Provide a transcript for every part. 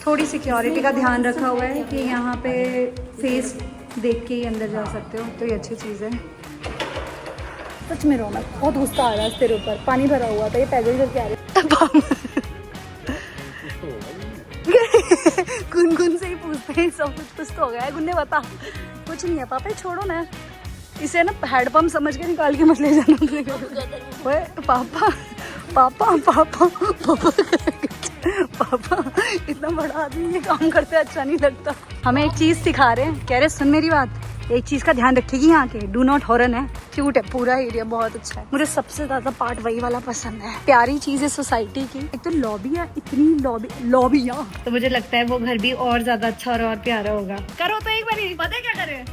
थोड़ी सिक्योरिटी का ध्यान रखा हुआ है कि यहाँ पे फेस देख के ही अंदर जा सकते हो, तो ये अच्छी चीज़ है। सच में रौनक, बहुत गुस्सा आ रहा है तेरे ऊपर। पानी भरा हुआ था, ये पैदल चल के आ रहे। गुनगुन से ही पूछते हैं सब कुछ तो हो गया है। गुन्ने बता, कुछ नहीं है पापा, छोड़ो ना इसे ना, हैंडपम्प समझ के निकाल के मत ले जाना। ओए पापा पापा पापा पापा पापा, इतना बड़ा आदमी ये काम करते अच्छा नहीं लगता। हमें एक चीज सिखा रहे हैं, कह रहे सुन मेरी बात, एक चीज का ध्यान रखेगी यहाँ के, डू नॉट हॉर्न है। क्यूट है पूरा एरिया, बहुत अच्छा है। मुझे सबसे ज्यादा पार्ट वही वाला पसंद है। प्यारी चीज है सोसाइटी की, एक तो लॉबी है, इतनी लॉबी तो मुझे लगता है वो घर भी और ज्यादा अच्छा और प्यारा होगा। करो तो एक बार, पता है क्या करे।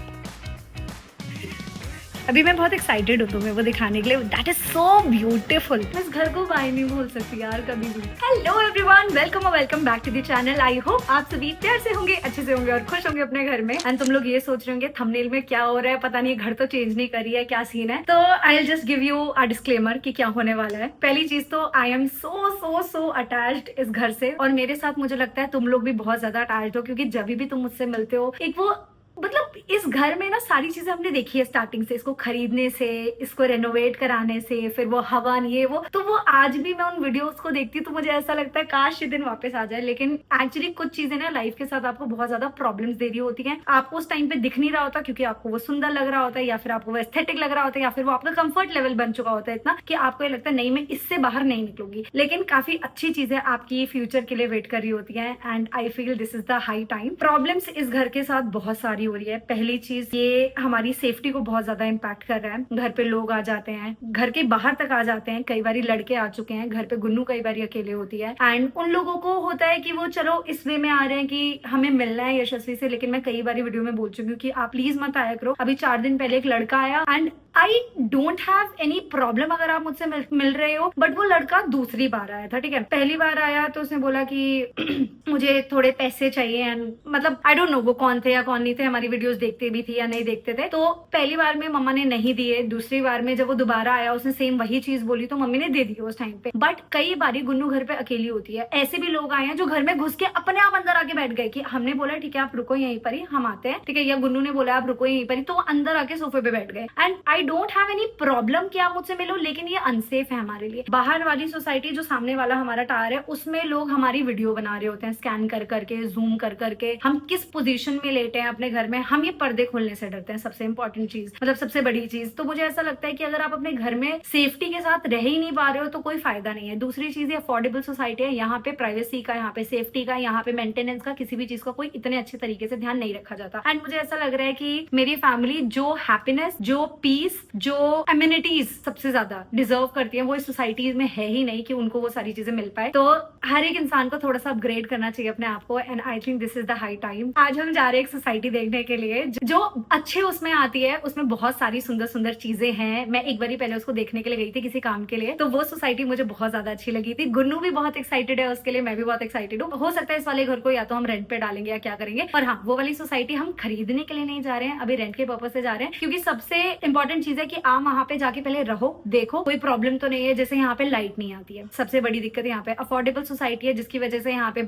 अभी मैं बहुत एक्साइटेड हूँ तुम्हें वो दिखाने के लिए। That is so beautiful. मैं इस घर को बाय नहीं भूल सकती यार कभी भी। Hello everyone, welcome back to the channel. I hope आप सभी प्यार से होंगे, अच्छे से होंगे और खुश होंगे अपने घर में। एंड तुम लोग ये सोच रहे होंगे थंबनेल में क्या हो रहा है, पता नहीं घर तो चेंज नहीं करी है, क्या सीन है। तो I will just give you a disclaimer कि क्या होने वाला है। पहली चीज तो आई एम सो अटैच्ड इस घर से, और मेरे साथ मुझे लगता है तुम लोग भी बहुत ज्यादा अटैच्ड हो, क्योंकि जब भी तुम मुझसे मिलते हो, एक वो मतलब इस घर में ना सारी चीजें हमने देखी है स्टार्टिंग से, इसको खरीदने से, इसको रेनोवेट कराने से, फिर वो हवन ये वो, तो वो आज भी मैं उन वीडियोस को देखती हूँ तो मुझे ऐसा लगता है काश ये दिन वापस आ जाए। लेकिन एक्चुअली कुछ चीजें ना लाइफ के साथ आपको बहुत ज्यादा प्रॉब्लम्स दे रही होती हैं। आपको उस टाइम पे दिख नहीं रहा होता क्योंकि आपको वो सुंदर लग रहा होता है, या फिर आपको वो एस्थेटिक लग रहा होता है, या फिर वो आपका कंफर्ट लेवल बन चुका होता है इतना कि आपको ये लगता है नहीं मैं इससे बाहर नहीं निकलूंगी। लेकिन काफी अच्छी चीजें आपकी फ्यूचर के लिए वेट कर रही होती है, and I feel this is the high time. Problems इस घर के साथ बहुत सारी हो रही है। पहली चीज, ये हमारी सेफ्टी को बहुत ज्यादा इम्पैक्ट कर रहा है। घर पे लोग आ जाते हैं, घर के बाहर तक आ जाते हैं, कई बार लड़के आ चुके हैं घर पे, गुन्नू कई बार अकेले होती है। एंड उन लोगों को होता है कि वो चलो इस वे में आ रहे हैं कि हमें मिलना है यशस्वी से, लेकिन मैं कई बार वीडियो में बोल चुकी हूँ कि आप प्लीज मत आया करो। अभी 4 दिन पहले एक लड़का आया, and I don't have any problem अगर आप मुझसे मिल रहे हो, बट वो लड़का दूसरी बार आया था, ठीक है। पहली बार आया तो उसने बोला कि मुझे थोड़े पैसे चाहिए, एंड मतलब आई डोंट नो वो कौन थे या कौन नहीं थे, हमारी वीडियोस देखते भी थी या नहीं देखते थे। तो पहली बार में मम्मा ने नहीं दिए, दूसरी बार में जब वो दोबारा आया उसने सेम वही चीज बोली तो मम्मी ने दे दी उस टाइम पे। बट कई बारी गुन्नू घर पे अकेली होती है, ऐसे भी लोग आए हैं जो घर में घुस के अपने आप अंदर आके बैठ गए कि हमने बोला ठीक है आप रुको यहीं पर ही, हम आते हैं, ठीक है, या गुन्नू ने बोला आप रुको यहीं पर ही, तो अंदर आके सोफे पे बैठ गए। And I don't have any problem कि आप मुझसे मिलो, लेकिन ये अनसेफ है हमारे लिए। बाहर वाली सोसाइटी जो सामने वाला हमारा टावर है उसमें लोग हमारी वीडियो बना रहे होते हैं, स्कैन कर करके, जूम कर करके, हम किस पोजीशन में लेटे हैं अपने घर में, हम ये पर्दे खोलने से डरते हैं। सबसे इंपॉर्टेंट चीज, मतलब सबसे बड़ी चीज, तो मुझे ऐसा लगता है कि अगर आप अपने घर में सेफ्टी के साथ रह ही नहीं पा रहे हो तो कोई फायदा नहीं है। दूसरी चीज, ये अफोर्डेबल सोसाइटी है, यहाँ पे प्राइवेसी का, यहाँ पे सेफ्टी का, यहाँ पे मेंटेनेंस का, किसी भी चीज का कोई इतने अच्छे तरीके से ध्यान नहीं रखा जाता। एंड मुझे ऐसा लग रहा है कि मेरी फैमिली जो हैप्पीनेस, जो पीस, जो एम्यूनिटीज सबसे ज्यादा डिजर्व करती है वो इस सोसाइटीज में है ही नहीं कि उनको वो सारी चीजें मिल पाए। तो हर एक इंसान को थोड़ा सा अपग्रेड करना चाहिए अपने आप को, and I think this is the high time. आज हम जा रहे हैं एक सोसाइटी देखने के लिए जो अच्छे उसमें आती है, उसमें बहुत सारी सुंदर सुंदर चीजें हैं। मैं एक बारी पहले उसको देखने के लिए गई थी किसी काम के लिए, तो वो सोसाइटी मुझे बहुत ज्यादा अच्छी लगी थी। गुन्नू भी बहुत एक्साइटेड है उसके लिए, मैं भी बहुत एक्साइटेड हूँ। हो सकता है इस वाले घर को या तो हम रेंट पे डालेंगे या क्या करेंगे, पर हाँ वो वाली सोसाइटी हम खरीदने के लिए नहीं जा रहे हैं, अभी रेंट के पर्पज से जा रहे हैं। क्योंकि सबसे इंपॉर्टेंट चीज है कि आप वहां पे जाके पहले रहो, देखो कोई प्रॉब्लम तो नहीं है। जैसे यहाँ पे लाइट नहीं आती है, सबसे बड़ी दिक्कत यहाँ पे। अफोर्डेबल सोसाइटी है जिसकी वजह से यहाँ पे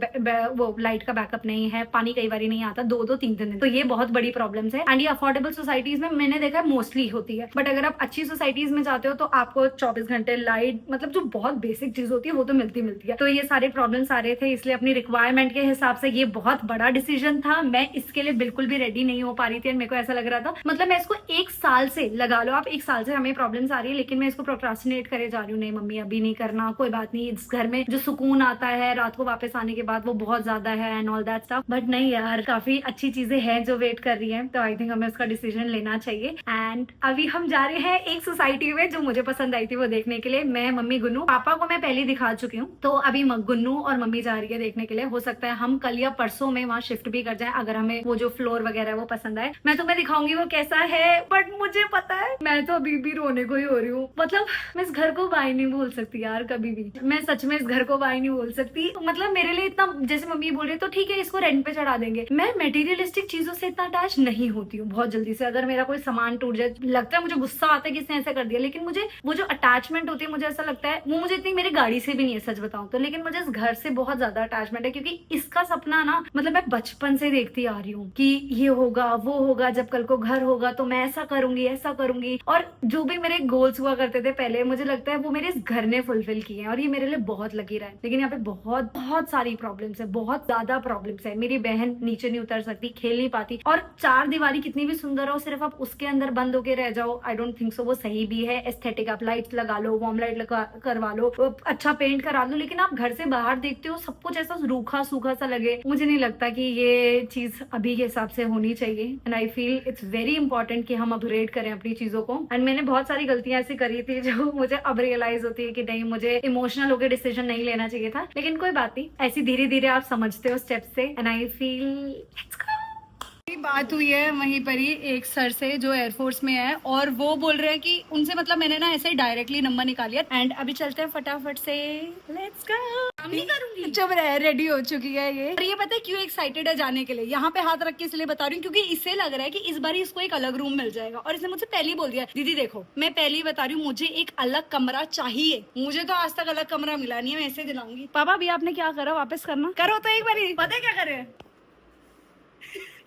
वो लाइट का बैकअप नहीं है, पानी कई बार नहीं आता, 2-3 दिन, तो ये बहुत बड़ी प्रॉब्लम है। एंड ये अफोर्डेबल सोसाइटीज में मैंने देखा है मोस्टली होती है, बट अगर आप अच्छी सोसाइटीज में जाते हो तो आपको 24 घंटे लाइट, मतलब जो बहुत बेसिक चीज होती है वो तो मिलती है। तो ये सारे प्रॉब्लम्स आ रहे थे, इसलिए अपनी रिक्वायरमेंट के हिसाब से ये बहुत बड़ा डिसीजन था। मैं इसके लिए बिल्कुल भी रेडी नहीं हो पा रही थी, मेरे को ऐसा लग रहा था, मतलब मैं इसको 1 साल से लगा लो आप, 1 साल से हमें प्रॉब्लम्स आ रही है, लेकिन मैं इसको प्रोक्रास्टिनेट करे जा रही हूँ। नहीं मम्मी अभी नहीं करना, कोई बात नहीं, इस घर में जो सुकून आता है रात को वापस आने के बाद वो बहुत ज्यादा है and all that stuff. But नहीं यार, काफी अच्छी चीजें हैं जो वेट कर रही है, तो आई थिंक हमें उसका डिसीजन लेना चाहिए। एंड अभी हम जा रहे हैं एक सोसाइटी में जो मुझे पसंद आई थी वो देखने के लिए। मैं, मम्मी, गुन्नू, पापा को मैं पहले दिखा चुकी हूँ, तो अभी गुन्नू और मम्मी जा रही है देखने के लिए। हो सकता है हम कल या परसों में वहाँ शिफ्ट भी कर जाए अगर हमें वो जो फ्लोर वगैरह वो पसंद आए। मैं तुम्हें दिखाऊंगी वो कैसा है, बट मुझे पता है मैं तो अभी भी रोने को ही हो रही हूँ। मतलब मैं इस घर को बाय नहीं बोल सकती यार कभी भी। मैं सच में इस घर को बाय नहीं बोल सकती। मतलब मेरे लिए इतना, जैसे मम्मी बोल रही है तो ठीक है इसको रेंट पे चढ़ा देंगे। मैं मटेरियलिस्टिक चीजों से इतना अटैच नहीं होती हूँ बहुत जल्दी से। अगर मेरा कोई सामान टूट जाए लगता है मुझे गुस्सा आता है कि इसने ऐसा कर दिया, लेकिन मुझे वो जो अटैचमेंट होती है मुझे ऐसा लगता है वो मुझे इतनी मेरी गाड़ी से भी नहीं है सच बताऊं तो। लेकिन मुझे इस घर से बहुत ज्यादा अटैचमेंट है क्योंकि इसका सपना ना मतलब मैं बचपन से देखती आ रही हूँ कि ये होगा वो होगा, जब कल को घर होगा तो मैं ऐसा करूंगी ऐसा करूंगी। और जो भी मेरे गोल्स हुआ करते थे पहले मुझे लगता है वो मेरे इस घर ने फुलफिल किए हैं और ये मेरे लिए बहुत लकी रहा है। लेकिन यहाँ पे बहुत बहुत सारी प्रॉब्लम्स है, बहुत ज्यादा प्रॉब्लम्स है। मेरी बहन नीचे नहीं उतर सकती, खेल नहीं पाती, और चार दीवारी कितनी भी सुंदर हो सिर्फ आप उसके अंदर बंद होके रह जाओ, आई डोंट थिंक सो वो सही भी है। एस्थेटिक आप लाइट्स लगा लो, वार्म लाइट करवा लो, अच्छा पेंट करा लो, लेकिन आप घर से बाहर देखते हो सब कुछ ऐसा रूखा सूखा सा लगे। मुझे नहीं लगता कि ये चीज अभी के हिसाब से होनी चाहिए। And I feel it's very important कि हम अपग्रेड करें अपनी चीजों को। एंड मैंने बहुत सारी गलतियां ऐसी करी थी जो मुझे अब रियलाइज होती है कि नहीं, मुझे इमोशनल होकर डिसीजन नहीं लेना चाहिए था। लेकिन कोई बात नहीं, ऐसी धीरे धीरे आप समझते हो स्टेप से। एंड आई फील बात हुई है वहीं पर ही एक सर से जो एयरफोर्स में है, और वो बोल रहे हैं कि उनसे मतलब मैंने ना ऐसे ही डायरेक्टली नंबर निकाल लिया। एंड अभी चलते हैं फटाफट से, लेट्स गो। काम नहीं करूंगी जब रेडी हो चुकी है ये। और ये पता है क्यों एक्साइटेड है जाने के लिए, यहाँ पे हाथ रख के इसलिए बता रही हूँ क्योंकि इससे लग रहा है कि इस बार इसको एक अलग रूम मिल जाएगा। और इसने मुझसे पहले ही बोल दिया, दीदी देखो मैं पहले ही बता रही हूँ मुझे एक अलग कमरा चाहिए। मुझे तो आज तक अलग कमरा मिला नहीं है, मैं ऐसे दिलाऊंगी। पापा अभी आपने क्या करा, वापस करना करो तो एक बार। पता है क्या करे,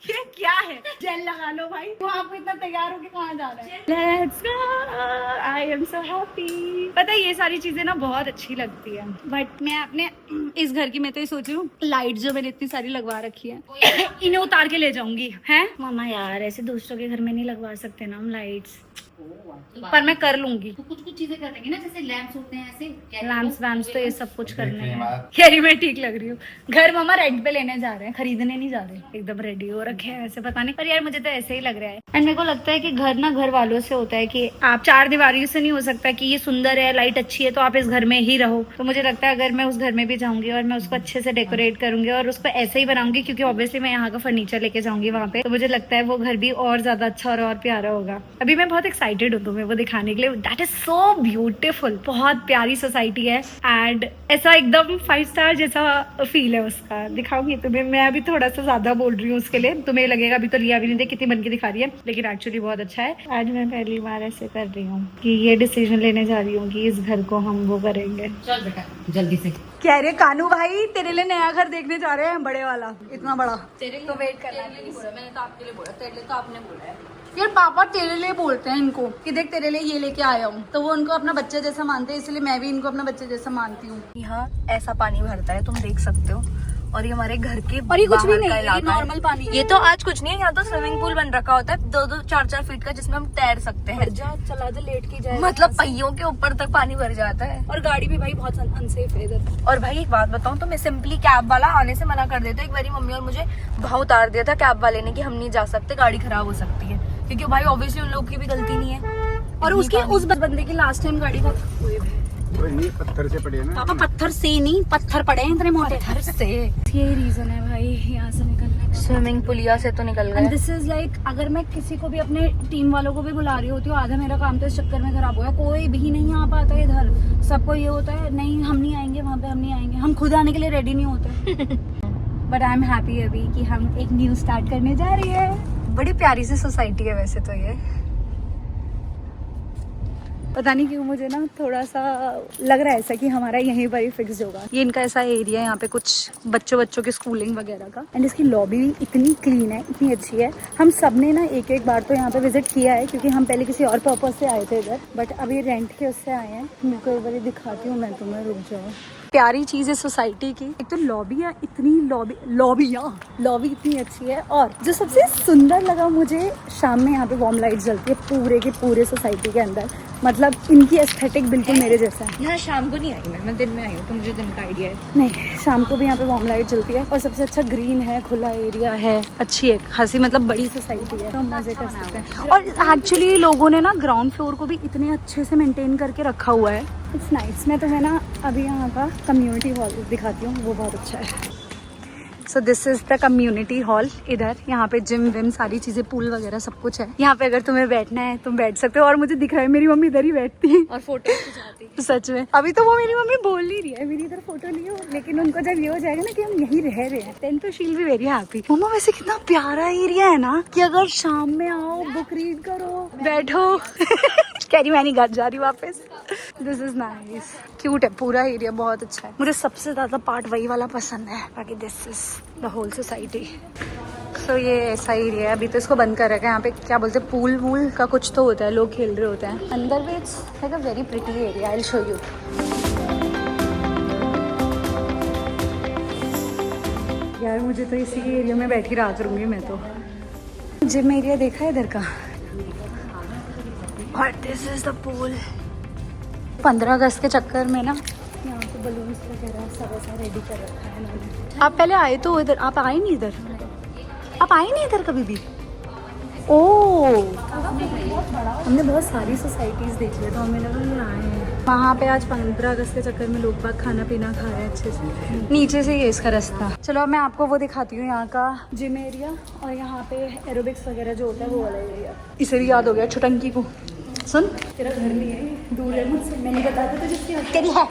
ये क्या है, जेल लगा लो भाई। तो आप इतना तैयार होके कहाँ जा रहे हैं? Let's go! I am so happy. पता है ये सारी चीजें ना बहुत अच्छी लगती है, बट मैं अपने इस घर की मैं तो ये सोच रही हूँ लाइट जो मैंने इतनी सारी लगवा रखी है इन्हें उतार के ले जाऊंगी। हैं मामा यार ऐसे दूसरों के घर में नहीं लगवा सकते ना हम लाइट्स, पर मैं कर लूंगी। तो कुछ चीजें कर लेंगे ना, जैसे लैंप्स होते हैं ऐसे, लैम्प्स तो ये सब कुछ करने हैं। यारी मैं ठीक लग रही हूँ। घर मामा रेंट पे लेने जा रहे हैं, खरीदने नहीं जा रहे। एकदम रेडी हो रखे हैं ऐसे, पता नहीं, पर यार मुझे तो ऐसे ही लग रहा है। एंड मेरे को लगता है कि घर ना घर वालों से होता है कि आप चार दीवारियों से नहीं हो सकता कि ये सुंदर है लाइट अच्छी है तो आप इस घर में ही रहो। तो मुझे लगता है अगर मैं उस घर में भी जाऊंगी और मैं उसको अच्छे से डेकोरेट करूंगी और उसको ऐसे ही बनाऊंगी, क्योंकि ऑब्वियसली मैं यहाँ का फर्नीचर लेके जाऊंगी वहाँ पे, तो मुझे लगता है वो घर भी और ज्यादा अच्छा और प्यारा होगा। अभी मैं बहुत एक्साइटेड हूँ तुम्हें वो दिखाने के लिए। दैट इज सो ब्यूटीफुल, बहुत प्यारी सोसाइटी है एंड ऐसा एकदम 5 स्टार जैसा फील है उसका। दिखाऊंगी तुम्हें, मैं अभी थोड़ा सा ज्यादा बोल रही हूँ उसके लिए, तुम्हें लगेगा अभी तो लिया भी नहीं दे कितनी बन के दिखा रही है, लेकिन एक्चुअली बहुत अच्छा है। आज मैं पहली बार ऐसे कर रही हूँ कि ये डिसीजन लेने जा रही हूँ कि इस घर को हम वो करेंगे। चल बेटा जल्दी से। कह रहे कानू भाई तेरे लिए नया घर देखने जा रहे हैं, बड़े वाला, इतना बड़ा। तेरे तो वेट करना है। नहीं बोला मैंने, तो आपके लिए बोला, तेरे लिए तो आपने बोला है। यार पापा तेरे लिए बोलते हैं इनको कि देख तेरे लिए ये लेके आया हूँ, तो वो उनको अपना बच्चे जैसा मानते हैं, इसलिए मैं भी इनको अपना बच्चे जैसा मानती हूँ। यहाँ ऐसा पानी भरता है, तुम देख सकते हो। और ये हमारे घर के और ये कुछ भी नहीं का है, ये नॉर्मल पानी है। ये तो आज कुछ नहीं है, यहाँ तो स्विमिंग पूल बन रखा होता है 2-2, 4-4 फीट का, जिसमें हम तैर सकते हैं। चला जा लेट की जाए, मतलब पहियों के ऊपर तक पानी भर जाता है। और गाड़ी भी भाई बहुत अनसेफ है इधर। और भाई एक बात बताऊं तो मैं सिंपली कैब वाला आने से मना कर देता। एक बारी मम्मी और मुझे भाव उतार दिया था कैब वाले ने कि हम नहीं जा सकते, गाड़ी खराब हो सकती है, क्योंकि भाई ऑब्वियसली उन लोग की भी गलती नहीं है। और उसकी उस बंदे की लास्ट टाइम गाड़ी का नहीं, पत्थर से पड़े ना पापा, पत्थर से नहीं, पत्थर पड़े हैं इतने मोटे। पत्थर से यही रीजन है भाई यहाँ से निकलने का। स्विमिंग पुलिया से तो निकल गए। दिस इज लाइक अगर मैं किसी को भी अपने टीम वालों को भी बुला रही होती हूँ, आधा मेरा काम तो इस चक्कर में खराब हुआ। कोई भी नहीं आ पाता इधर, सबको ये होता है नहीं हम नहीं आएंगे वहाँ पे, हम नहीं आएंगे, हम खुद आने के लिए रेडी नहीं होते। बट आई एम हैप्पी अभी कि हम एक न्यू स्टार्ट करने जा रही है। बड़ी प्यारी सी सोसाइटी है वैसे तो ये। पता नहीं क्यों मुझे ना थोड़ा सा लग रहा है ऐसा कि हमारा यहीं पर ही फिक्स होगा। ये इनका ऐसा एरिया है, यहाँ पे कुछ बच्चों की स्कूलिंग वगैरह का। एंड इसकी लॉबी भी इतनी क्लीन है, इतनी अच्छी है। हम सब ने ना एक बार तो यहाँ पे विजिट किया है, क्योंकि हम पहले किसी और पर्पज से आए थे इधर, बट अभी रेंट के उससे आए हैं। मेरे को एक बार दिखाती हूँ मैं तुम्हें, रुक जाओ। प्यारी चीज है सोसाइटी की, एक तो लॉबी है, इतनी लॉबी इतनी अच्छी है। और जो सबसे सुंदर लगा मुझे, शाम में यहाँ पे वार्म लाइट जलती है पूरे के पूरे सोसाइटी के अंदर। मतलब इनकी एस्थेटिक बिल्कुल मेरे जैसा है। यहाँ शाम को नहीं आई मैं दिन में आई हूँ, तो मुझे दिन का आइडिया है। नहीं, शाम को भी यहाँ पे वार्म लाइट जलती है, और सबसे अच्छा ग्रीन है, खुला एरिया है, अच्छी है खासी, मतलब बड़ी सोसाइटी है, तो हम मजे कर सकते हैं। और एक्चुअली लोगों ने ना ग्राउंड फ्लोर को भी इतने अच्छे से मेंटेन करके रखा हुआ है, इट्स नाइस। मैं तुम्हें ना अभी यहाँ का कम्युनिटी हॉल दिखाती हूँ, वो बहुत अच्छा है। So this is the community hall. इधर यहाँ पे जिम विम सारी चीजें, पूल वगैरह सब कुछ है। यहाँ पे अगर तुम्हें बैठना है तुम बैठ सकते हो। और मुझे दिख रहा है मेरी मम्मी इधर ही बैठती है और फोटो खिंचाती। सच में अभी तो वो मेरी मम्मी बोल नहीं रही है मेरी इधर फोटो लियो, लेकिन उनको जब ये हो जाएगा ना कि हम यहीं रह रहे हैं देन तो she will be very happy. मम्मा वैसे कितना प्यारा एरिया है ना कि अगर शाम में आओ, बुक रीड करो, बैठो। कह रही मैं नहीं घर जा रही वापस। दिस इज नाइस, क्यूट है पूरा एरिया, बहुत अच्छा है। मुझे सबसे ज्यादा पार्ट वही वाला पसंद है। बाकी this is the whole society. So ये ऐसा एरिया है। अभी तो इसको बंद कर रखा है। यहाँ पे क्या बोलते हैं, पूल वूल का कुछ तो होता है, लोग खेल रहे होते हैं अंदर भी। It's like a very pretty area, I will show you. यार मुझे तो इसी एरिया में बैठी रहा करूँगी मैं तो। जिम एरिया देखा है इधर का, और दिस इज द पूल। 15 अगस्त के चक्कर में ना यहाँ पे बलून्स वगैरह सब ऐसा रेडी कर रखा है इन्होंने। आप पहले आए तो इधर, आप आए नहीं इधर, आप आए नहीं इधर कभी भी? ओ हमने बहुत सारी सोसाइटीज देख लिया तो हमें लगा ये आए हैं। वहाँ पे आज 15 अगस्त के चक्कर में लोग बाग खाना पीना खा रहे हैं अच्छे से। नीचे से ये इसका रास्ता। चलो अब मैं आपको वो दिखाती हूँ, यहाँ का जिम एरिया और यहाँ पे एरोबिक्स वगैरह जो होता है वो वाला एरिया। इसे भी याद हो गया छोटंकी को। सुन तेरा घर नहीं है, दूर है मुझसे, मैं नहीं बताता तो जिसकी तेरी है।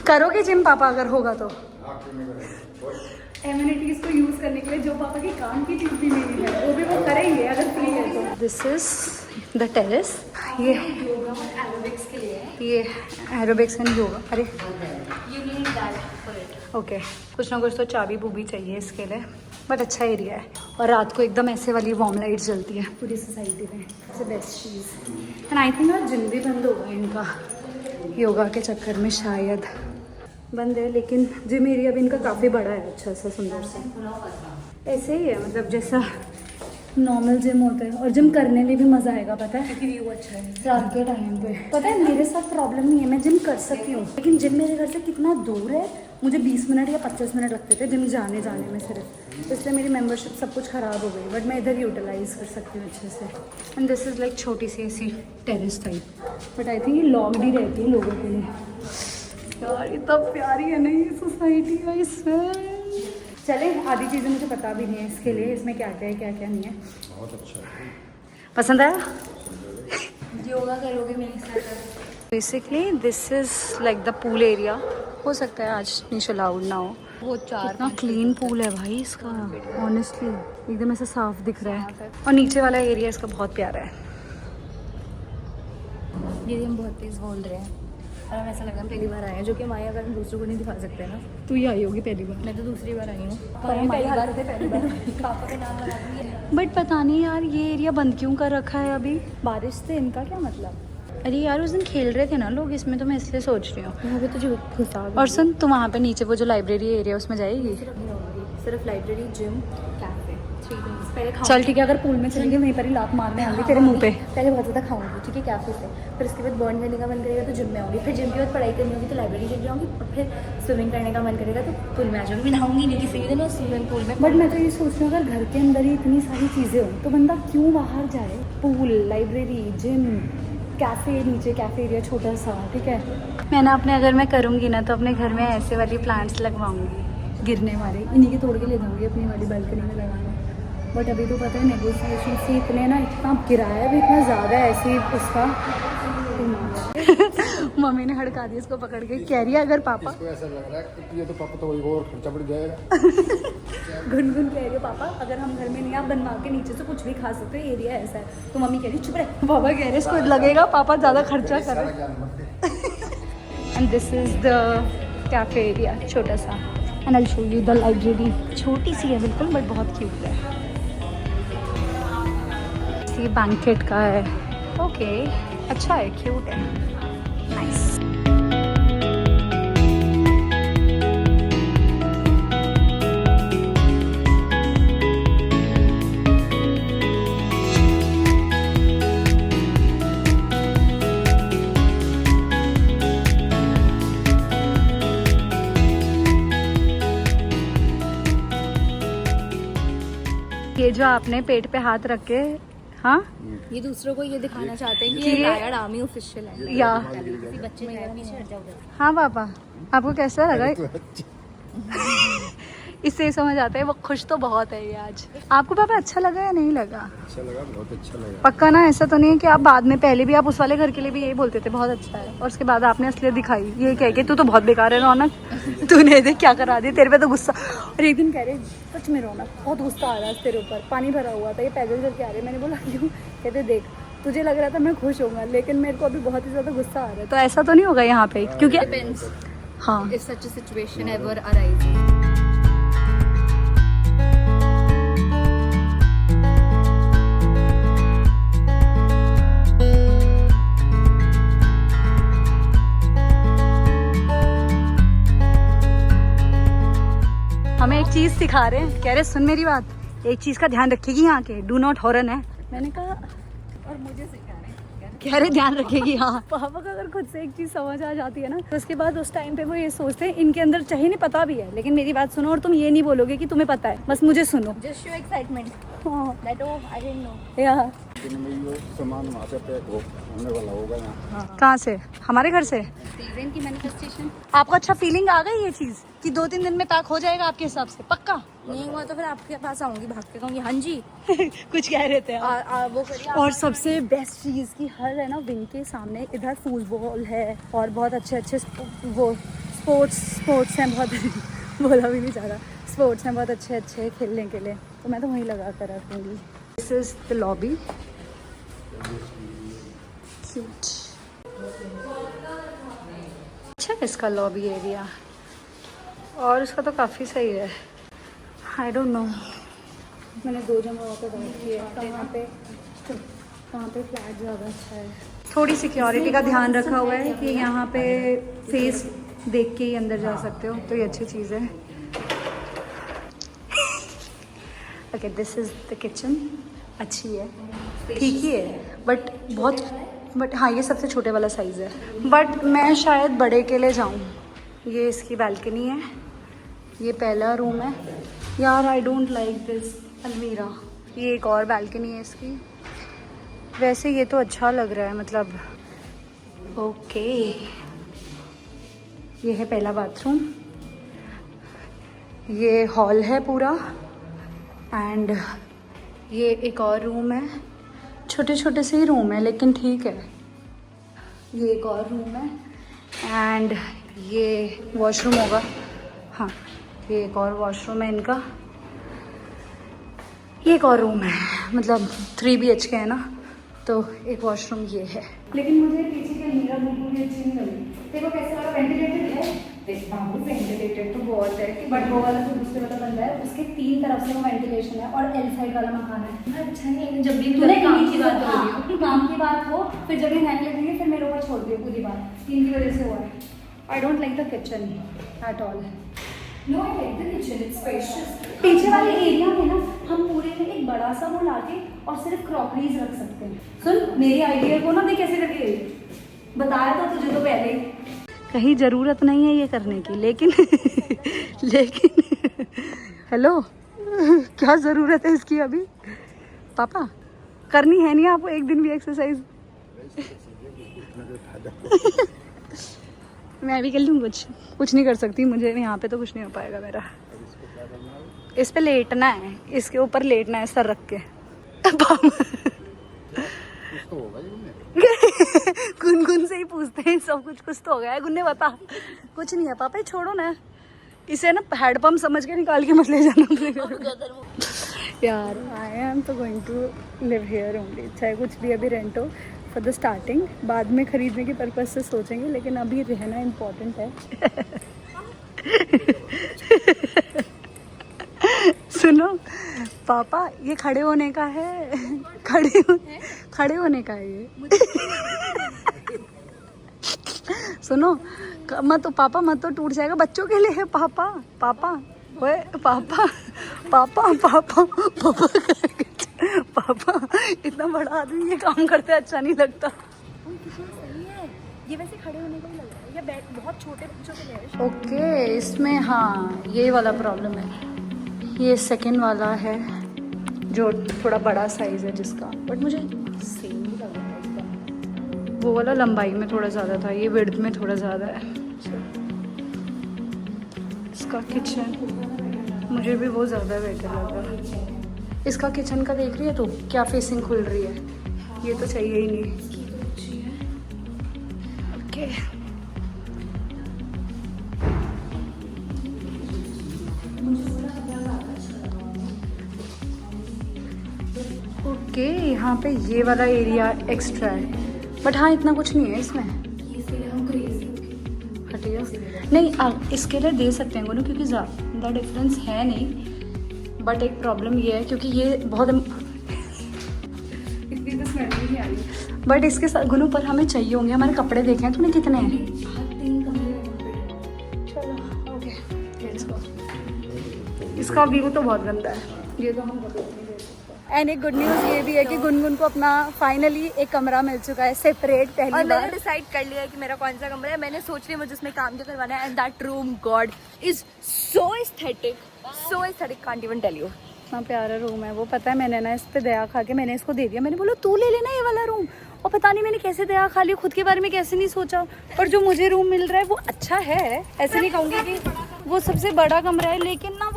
करोगे जिम पापा अगर होगा तो? एमिनिटीज को यूज करने के लिए जो पापा के काम की चीज भी नहीं है वो भी वो करेंगे अगर फ्री है तो। This is the terrace. ये योगा और एरोबिक्स के लिए है। ये एरोबिक्स एंड योगा। अरे You need that for it. Okay कुछ ना कुछ तो चाबी बूबी चाहिए इसके लिए, बट अच्छा एरिया है। और रात को एकदम ऐसे वाली वार्म लाइट जलती है पूरी सोसाइटी में। It's the best cheese. And I think आज जिम भी बंद होगा इनका योगा के चक्कर में, शायद बंद है। लेकिन जिम एरिया भी इनका काफ़ी बड़ा है, अच्छा सा सुंदर सा। ऐसे ही है मतलब जैसा नॉर्मल जिम होता है। और जिम करने में भी मज़ा आएगा, पता है क्योंकि व्यू अच्छा है रात के टाइम पे। पता है मेरे साथ प्रॉब्लम नहीं है, मैं जिम कर सकती हूँ, लेकिन जिम मेरे घर से कितना दूर है। मुझे 20 मिनट या 25 मिनट लगते थे जिम जाने में सिर्फ, इसलिए मेरी मेंबरशिप सब कुछ ख़राब हो गई। बट मैं इधर यूटिलाइज़ कर सकती हूँ अच्छे से। एंड दिस इज़ लाइक छोटी सी ऐसी terrace type, but I think ये लॉक्ड ही रहती है लोगों के लिए। यार इतना प्यारी है ना ये सोसाइटी का। इसमें चले आधी चीज़ें मुझे पता भी नहीं है इसके लिए, इसमें क्या क्या है क्या क्या नहीं है। बहुत अच्छा है। पसंद आया? योगा करोगे मेरे साथ? Basically this is like the pool area. हो सकता है आज नीचे अलाउड ना हो। वो कितना क्लीन पूल है भाई इसका, ऑनेस्टली एकदम ऐसा साफ दिख रहा है। और नीचे वाला एरिया इसका बहुत प्यारा है। दीदी हम बहुत तेज बोल रहे हैं और हमें ऐसा लग रहा है पहली बार आए हैं, जो कि हमारे अगर हम दूसरों को नहीं दिखा सकते ना। तू ही आई होगी पहली बार। मैं तो दूसरी बार आई हूँ। पहली बार पापा के नाम लगा दूँगी। बट पता नहीं यार ये एरिया बंद क्यों कर रखा है अभी, बारिश से इनका क्या मतलब? अरे यार उस दिन खेल रहे थे ना लोग इसमें, तो मैं इसलिए सोच रही हूँ। यहाँ पे तो जो घुसा और सुन तू वहाँ पे नीचे वो जो लाइब्रेरी एरिया उसमें जाएगी? सिर्फ लाइब्रेरी, जिम, कैफे, 3 थिंग्स। पहले खाऊंगी। चल ठीक है, अगर पूल में चलेंगे वहीं पर ही लात मारने आऊंगी तेरे मुंह पे। पहले बहुत ज़्यादा खाऊंगी, ठीक है, कैफे से। फिर उसके बाद बर्न करने का मन करेगा तो जिम में आऊँगी। फिर जिम के बाद पढ़ाई करनी होगी तो लाइब्रेरी चल जाऊँगी। और फिर स्विमिंग करने का मन करेगा तो पूल में आ जाऊँगी। नहाऊंगी नहीं किसी दिन स्विमिंग पूल में। बट मैं तो ये सोच रही हूँ अगर घर के अंदर ही इतनी सारी चीज़ें हो तो बंदा क्यों बाहर जाए? पूल, लाइब्रेरी, जिम, कैफ़े, नीचे कैफ़े एरिया छोटा सा, ठीक है। मैं ना अपने अगर मैं करूँगी ना तो अपने घर में ऐसे वाली प्लांट्स लगवाऊँगी, गिरने वाले, इन्हीं के तोड़ के ले जाऊँगी अपनी वाली बालकनी में लगाना। बट अभी तो पता है नेगोशिएशन से इतने ना, इतना किराया भी इतना ज़्यादा है ऐसे उसका। मम्मी ने हड़का दी इसको पकड़ के, कह रही है अगर पापा, इसको ऐसा लग रहा है कि ये तो पापा तो वही और खर्चा बढ़ जाएगा। गुनगुन कह रही है पापा अगर हम घर में नहीं, आप बनवा के नीचे से कुछ भी खा सकते हो, एरिया ऐसा है। तो मम्मी कह रही चुप रहे। पापा कह रहे इसको लगेगा पापा ज़्यादा खर्चा कर रहे हैं। And this is the cafe area, छोटा सा। And I show you the library, छोटी सी है बिल्कुल बट बहुत क्यूट है। ये बैंकेट का है, ओके अच्छा है, क्यूट है, नाइस। ये जो आपने पेट पे हाथ रख के, हाँ ये दूसरों को ये दिखाना चाहते हैं कि ये टायर्ड आर्मी ऑफिशियल है। या किसी बच्चे का पीछे हट जाओगे। हाँ पापा आपको कैसा लगा? इससे ही समझ आता है वो खुश तो बहुत है ये आज। आपको पापा अच्छा लगा या नहीं लगा? अच्छा लगा, बहुत अच्छा लगा। पक्का ना? ऐसा तो नहीं है कि आप बाद में, पहले भी आप उस वाले घर के लिए भी यही बोलते थे बहुत अच्छा है, और उसके बाद आपने असलियत दिखाई ये कह के तू तो बहुत बेकार है रौनक, तूने देख क्या करा दिया, तेरे पे तो गुस्सा। और एक दिन कह रहे सच में रौनक बहुत गुस्सा आ रहा है तेरे ऊपर, पानी भरा हुआ था, ये पैदल चल के आ रहे। मैंने बोला क्यों? कहते देख तुझे लग रहा था मैं खुश होऊंगा, लेकिन मेरे को अभी बहुत ही ज़्यादा गुस्सा आ रहा है। तो ऐसा तो नहीं होगा यहाँ पे? क्योंकि हाँ If such a situation ever arises. हमें एक चीज़ सिखा रहे हैं, कह रहे सुन मेरी बात, एक चीज़ का ध्यान रखेगी यहाँ के, डू नॉट हॉर्न है। मैंने कहा और मुझे सिखा रहे हैं, कह रहे ध्यान रखेगी। हाँ पापा का अगर खुद से एक चीज़ समझ आ जाती है ना, तो उसके बाद उस टाइम पे वो ये सोचते हैं इनके अंदर चाहिए नहीं पता भी है, लेकिन मेरी बात सुनो और तुम ये नहीं बोलोगे कि तुम्हें पता है, बस मुझे सुनो। Just show excitement. हाँ That oh I didn't know. या दिन में ये सामान वहाँ से पैक होने वाला होगा यहाँ। कहाँ से? हमारे घर से? Season की manifestation. आपको अच्छा फीलिंग आ गई ये चीज़ कि 2-3 दिन में पैक हो जाएगा आपके हिसाब से? पक्का? नहीं हुआ तो फिर आपके पास आऊंगी, भाग के कहूंगी हाँ जी। कुछ कह रहे थे आप। वो करिए। और सबसे बेस्ट चीज़ की हर है ना विंग के सामने इधर फुटबॉल है और बहुत अच्छे अच्छे वो स्पोर्ट्स हैं बहुत बोला भी नहीं जा रहा, स्पोर्ट्स हैं बहुत अच्छे अच्छे खेलने के लिए, तो मैं तो वहीं लगा कर रखूँगी। This is the lobby, cute. अच्छा है इसका लॉबी एरिया, और इसका तो काफ़ी सही है। आई डोंट नो, मैंने 2 जगहों पर बात की है, वहाँ पे फ्लैट ज़्यादा अच्छा है। थोड़ी सिक्योरिटी का ध्यान रखा हुआ है कि यहाँ पे फेस देख के ही अंदर जा सकते हो, तो ये अच्छी चीज़ है। Okay this is the kitchen, अच्छी है, ठीक ही है, बट हाँ ये सबसे छोटे वाला साइज़ है, बट मैं शायद बड़े के लिए जाऊँ। ये इसकी बालकनी है, ये पहला रूम है। यार आई डोंट लाइक दिस अलमीरा। ये एक और बालकनी है इसकी। वैसे ये तो अच्छा लग रहा है, मतलब ओके। ये है पहला बाथरूम, ये हॉल है पूरा, एंड ये एक और रूम है, छोटे छोटे से ही रूम है लेकिन ठीक है। ये एक और रूम है, एंड ये वॉशरूम होगा। हाँ ये एक और वॉशरूम है इनका। ये एक और रूम है, मतलब 3 BHK है ना, तो एक वॉशरूम ये है। लेकिन मुझे पीछे की अलमीरा बिल्कुल भी अच्छी नहीं लगी। देखो कैसे वाला वेंटिलेटेड है, देखना वेंटिलेटेड तो बहुत है, बट वो वाला जो दूसरे वाला बंदा है उसके 3 तरफ से वो वेंटिलेशन है, और एल साइड वाला मकान है। अच्छा नहीं, लेकिन जब भी काम की बात हो रही हो, काम की बात हो, फिर जब ये रहने लगेंगे फिर मेरे ऊपर छोड़ दियो पूरी बात, 3 की वजह से हुआ है। I don't like the kitchen at all. No I like the kitchen, it's spacious. पीछे वाले एरिया में ना हम पूरे में एक बड़ा सा वो लाके और सिर्फ क्रॉकरीज रख सकते हैं। सुन मेरी आइडिया को ना, देख कैसे करके बताया था तुझे तो पहले। कहीं ज़रूरत नहीं है ये करने की, लेकिन लेकिन हेलो क्या ज़रूरत है इसकी अभी? पापा करनी है नहीं आपको एक दिन भी एक्सरसाइज? मैं भी कर लूँ, कुछ नहीं कर सकती, मुझे यहाँ पे तो कुछ नहीं हो पाएगा मेरा। इस पे लेटना है, इसके ऊपर लेटना है सर रख के। गुनगुन से ही पूछते हैं सब कुछ तो हो गया है। गुन्ने बता, कुछ नहीं है पापा, ये छोड़ो ना, इसे ना हैंडपम्प समझ के निकाल के मत ले जाना यार। आई एम तो going to live here only, चाहे कुछ भी अभी रेंट हो फॉर द स्टार्टिंग, बाद में खरीदने के पर्पज से सोचेंगे, लेकिन अभी रहना इम्पोर्टेंट है। सुनो पापा, ये खड़े होने का है, खड़े होने का है ये। सुनो मत तो पापा, मत तो टूट जाएगा, बच्चों के लिए है पापा। पापा ओए पापा पापा पापा पापा पापा, इतना बड़ा आदमी ये काम करते अच्छा नहीं लगता। सही है, ये वैसे खड़े होने का ही लग रहा है, या बैठ बहुत छोटे बच्चों के लिए। ओके इसमें हाँ ये वाला प्रॉब्लम है। ये सेकंड वाला है जो थोड़ा बड़ा साइज़ है जिसका, बट मुझे सेम ही लग रहा है इसका। वो वाला लंबाई में थोड़ा ज़्यादा था, ये विड्थ में थोड़ा ज़्यादा है। इसका किचन मुझे भी बहुत ज़्यादा बेटर लग रहा है। इसका किचन का देख रही है तो क्या फेसिंग खुल रही है, ये तो चाहिए ही नहीं। ओके ओके, यहाँ पे ये वाला एरिया एक्स्ट्रा है, बट हाँ इतना कुछ नहीं है इसमें। हटिए नहीं, इसके लिए दे सकते हैं दोनों क्योंकि ज़्यादा डिफरेंस है नहीं, बट एक प्रॉब्लम ये है क्योंकि ये बहुत इतनी तो स्मेल नहीं आ रही, बट इसके साथ गुनू पर हमें चाहिए होंगे। हमारे कपड़े देखे हैं तूने कितने हैं? चलो ओके लेट्स गो। इसका व्यू तो बहुत गंदा है, ये तो हम कभी नहीं देख सकते। एंड एक गुड न्यूज़ ये भी है कि गुनगुन को अपना फाइनली एक कमरा मिल चुका है सेपरेट पहली बार। मैंने डिसाइड कर लिया है कि मेरा कौन सा कमरा है। मैंने सोच लिया मुझे उसमें काम क्या करवाना है। And that room god is so aesthetic, can't even tell you. इतना प्यारा रूम है वो, पता है मैंने ना इस पे दया खा के मैंने इसको दे दिया। मैंने बोला तू ले लेना ये वाला रूम, और पता नहीं मैंने कैसे दया खा ली, खुद के बारे में कैसे नहीं सोचा। पर जो मुझे रूम मिल रहा है वो अच्छा है, ऐसे नहीं कहूँगी कि वो सबसे बड़ा कमरा है, लेकिन ना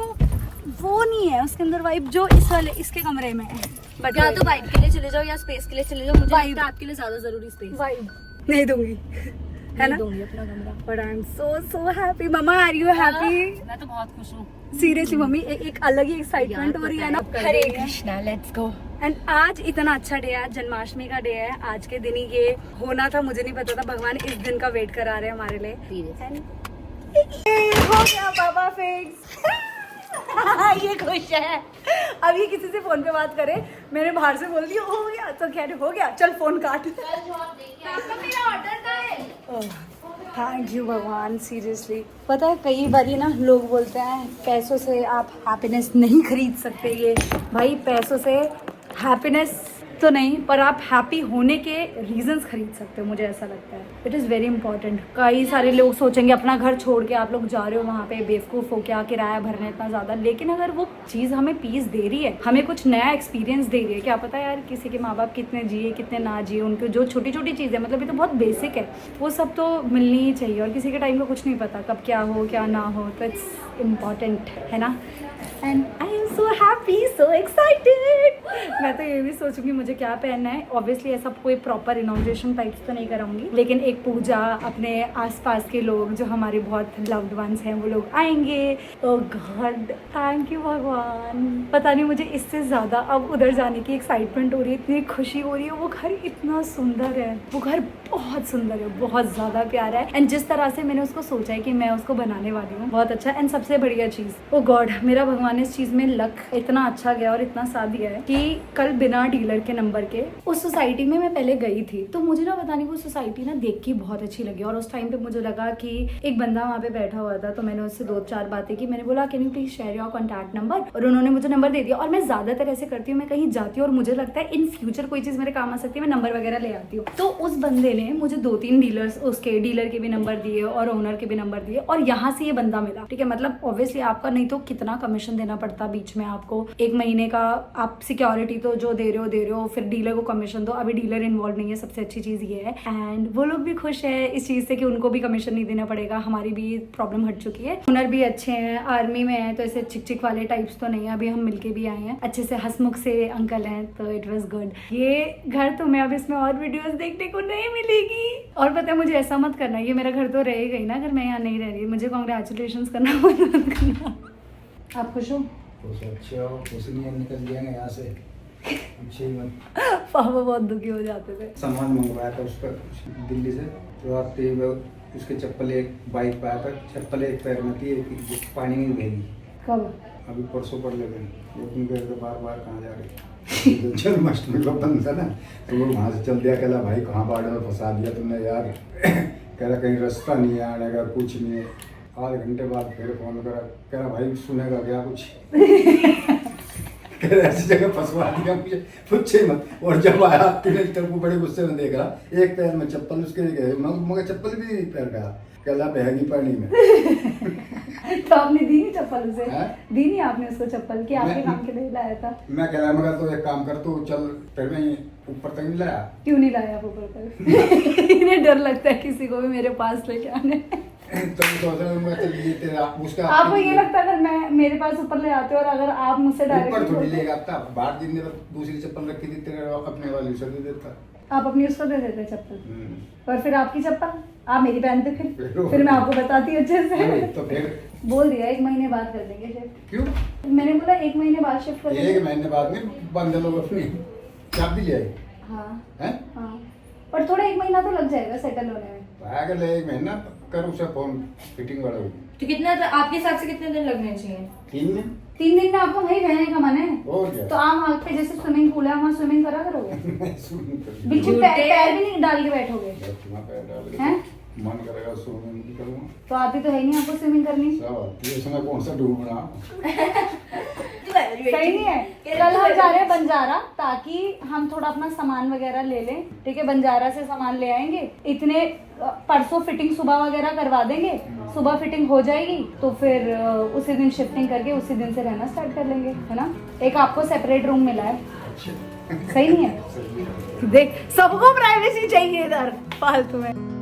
वो नहीं है उसके अंदर वाइब जो इस वाले इसके कमरे में है। बट या तो वाइब के लिए चले जाओ या स्पेस के लिए चले जाओ। मुझे लगता है आपके लिए ज्यादा जरूरी स्पेस। वाइब नहीं दूंगी है ना, दूंगी अपना कमरा। But I am so happy. Mamma are you happy? मैं तो बहुत खुश हूँ सीरियसली मम्मी, एक अलग ही एक्साइटमेंट हो रही है ना। हरे कृष्णा, लेट्स गो। एंड आज इतना अच्छा डे है, जन्माष्टमी का डे है। आज के दिन ही ये होना था, मुझे नहीं पता था। भगवान इस दिन का वेट करा रहे हैं हमारे लिए। हो गया बाबा फिक्स। ये खुश है। अब ये किसी से फोन पे बात करे, मैंने बाहर से बोल दिया हो गया, तो कह रहे हो गया चल फोन काट। थैंक यू भगवान, सीरियसली। पता है कई बार ना लोग बोलते हैं पैसों से आप हैप्पीनेस नहीं खरीद सकते। ये भाई पैसों से हैप्पीनेस तो नहीं, पर आप हैप्पी होने के रीजंस खरीद सकते हो, मुझे ऐसा लगता है। It is very important. कई सारे लोग सोचेंगे अपना घर छोड़ के आप लोग जा रहे हो वहाँ पे बेवकूफ़ हो क्या, किराया भरने इतना ज़्यादा, लेकिन अगर वो चीज़ हमें पीस दे रही है, हमें कुछ नया एक्सपीरियंस दे रही है। क्या पता यार किसी के माँ बाप कितने जिए कितने ना जिए, उनकी जो छोटी छोटी चीज़ें, मतलब ये तो बहुत बेसिक है, वो सब तो मिलनी ही चाहिए। और किसी के टाइम का कुछ नहीं पता कब क्या हो क्या ना हो, तो इट्स इम्पॉर्टेंट है ना। And I am so happy, so excited. मैं तो ये भी सोचूंगी मुझे क्या पहनना है। ऑब्वियसली ऐसा कोई प्रॉपर इनॉग्रेशन टाइप्स तो नहीं कराऊंगी, लेकिन एक पूजा, अपने आसपास के लोग जो हमारे बहुत लव्ड वंस हैं वो लोग आएंगे। ओह गॉड, थैंक यू भगवान। पता नहीं मुझे इससे ज़्यादा अब उधर जाने की एक्साइटमेंट हो रही है, इतनी खुशी हो रही है। वो घर इतना सुंदर है, वो घर बहुत सुंदर है, बहुत ज़्यादा प्यारा है। एंड जिस तरह से मैंने उसको सोचा है कि मैं उसको बनाने वाली हूँ, बहुत अच्छा। एंड सबसे बढ़िया चीज़, ओ गॉड, मेरा भगवान ने इस चीज़ में लक इतना अच्छा गया और इतना साथ दिया है कि कल बिना डीलर के नंबर के उस सोसाइटी में मैं पहले गई थी, तो मुझे ना पता नहीं वो सोसाइटी ना देख के बहुत अच्छी लगी। और उस टाइम पे मुझे लगा कि एक बंदा वहाँ पे बैठा हुआ था, तो मैंने उससे 2-4 बातें की। मैंने बोला can you please share your contact number, और उन्होंने मुझे नंबर दे दिया। और मैं ज़्यादातर ऐसे करती हूँ, मैं कहीं जाती हूँ और मुझे लगता है इन फ्यूचर कोई चीज़ मेरे काम आ सकती है, मैं नंबर वगैरह ले आती हूँ। तो उस बंदे ने मुझे 2-3 डीलर्स, उसके डीलर के भी नंबर दिए और ओनर के भी नंबर दिए, और यहाँ से ये बंदा मिला। ठीक है, मतलब ऑब्वियसली आपका नहीं तो कितना कमीशन देना पड़ता बीच में आपको, 1 महीने का आप सिक्योरिटी तो जो दे रहे हो, फिर डीलर को कमीशन दो। अभी डीलर इन्वॉल्व नहीं है, सबसे अच्छी चीज़ ये है। एंड वो लोग भी खुश है इस चीज़ से कि उनको भी कमीशन नहीं देना पड़ेगा, हमारी भी प्रॉब्लम हट चुकी है। ओनर भी अच्छे हैं, आर्मी में है, तो ऐसे चिक चिक वाले टाइप्स तो नहीं है। अभी हम मिलके भी आए हैं, अच्छे से हंसमुख से अंकल हैं, तो इट वॉज गुड। ये घर तुम्हें अब इसमें और वीडियोस देखने को नहीं मिलेगी। और पता है मुझे ऐसा मत करना, ये मेरा घर तो रह गई ना, अगर मैं यहाँ नहीं रह रही। मुझे कॉन्ग्रेचुलेशन करना मत करना। आप खुश हो? अच्छे हो, कुछ नहीं है, निकल जाएंगे यहाँ से। अच्छे ही मत। पापा बहुत दुखी हो जाते थे। सामान मंगवाया था उसका दिल्ली से, तो आते ही उसके चप्पल एक बाइक पे आया था, चप्पल एक पैर में थी, एक पानी में भेगी। कब? अभी परसों पड़ लगे, लेकिन कह रहे बार कहाँ जा रहे। जन्माष्टमी का बंद था ना, तो वो वहाँ से चल दिया। कहला भाई कहाँ बाढ़ में फंसा दिया तुमने यार। कह रहा कहीं रास्ता नहीं है आने का, कुछ नहीं है। आधे घंटे बाद फिर फोन करा, कह रहा भाई सुनेगा क्या कुछ। कह रहा ऐसी जगह फंसवा दिया मुझे, पूछे मत। और जब आया तीन तरफ को बड़े गुस्से में देख रहा, एक पैर में चप्पल उसके गए, मगर चप्पल भी पैर का कहला बहेगी पानी में। तो आपने दी नहीं चप्पल उसे? दी नहीं आपने उसको चप्पल कि आपके काम के लिए लाया था? मैं कह रहा मगर तो एक काम कर, तो चल फिर मैं ऊपर तक नहीं लाया। क्यों नहीं लाया आप ऊपर तक? इन्हें डर लगता है किसी को भी मेरे पास लेके आने। तो मैं सोच रहा हूँ चल ये तेरा उसका आपको ये लगता है अगर मैं मेरे पास ऊपर ले आते हो और अगर आप मुझसे ऊपर थोड़ी डायरेक्ट लेगा था बाहर दिन ने दूसरी चप्पल रखी थी तेरे अपने वाली उसे दे देता। आप अपनी उसको दे देते चप्पल हम्म। और फिर आपकी चप्पल आप मेरी पहनते फिर मैं आपको बताती अच्छे अरे, से। तो फिर बोल दिया 1 महीने बाद कर देंगे शिफ्ट। क्यों मैंने बोला 1 महीने बाद शिफ्ट कर देंगे। 1 महीने बाद में बंद लोग अपनी चाबी ले आए हाँ हैं हाँ पर थोड़ा 1 महीना तो लग जाएगा सेटल होने में। पागल है 1 महीना कर उसे फोन फिटिंग वाला होगी तो कितना आपके हिसाब से कितने दिन लगने चाहिए? 3 दिन 3 दिन में आपको वही रहने का मन है और क्या तो आम हाथ पे जैसे स्विमिंग पूल है वहाँ स्विमिंग करा करोगे? मैं सुन कर बिल्कुल पैर भी नहीं डाल के बैठोगे तुम्हारा पैर डाल के हैं? मन करेगा स्विमिंग भी करूँगा तो आती तो है नहीं आपको स्विमिंग करनी। सब ये समय कौन सा डूबना सही नहीं है। कल हम जा रहे हैं बंजारा ताकि हम थोड़ा अपना सामान वगैरह ले लें। ठीक है बंजारा से सामान ले आएंगे इतने परसों फिटिंग सुबह वगैरह करवा देंगे। सुबह फिटिंग हो जाएगी तो फिर उसी दिन शिफ्टिंग करके उसी दिन से रहना स्टार्ट कर लेंगे है ना। एक आपको सेपरेट रूम मिला है सही नहीं है। देख सबको प्राइवेसी चाहिए इधर फालतू में।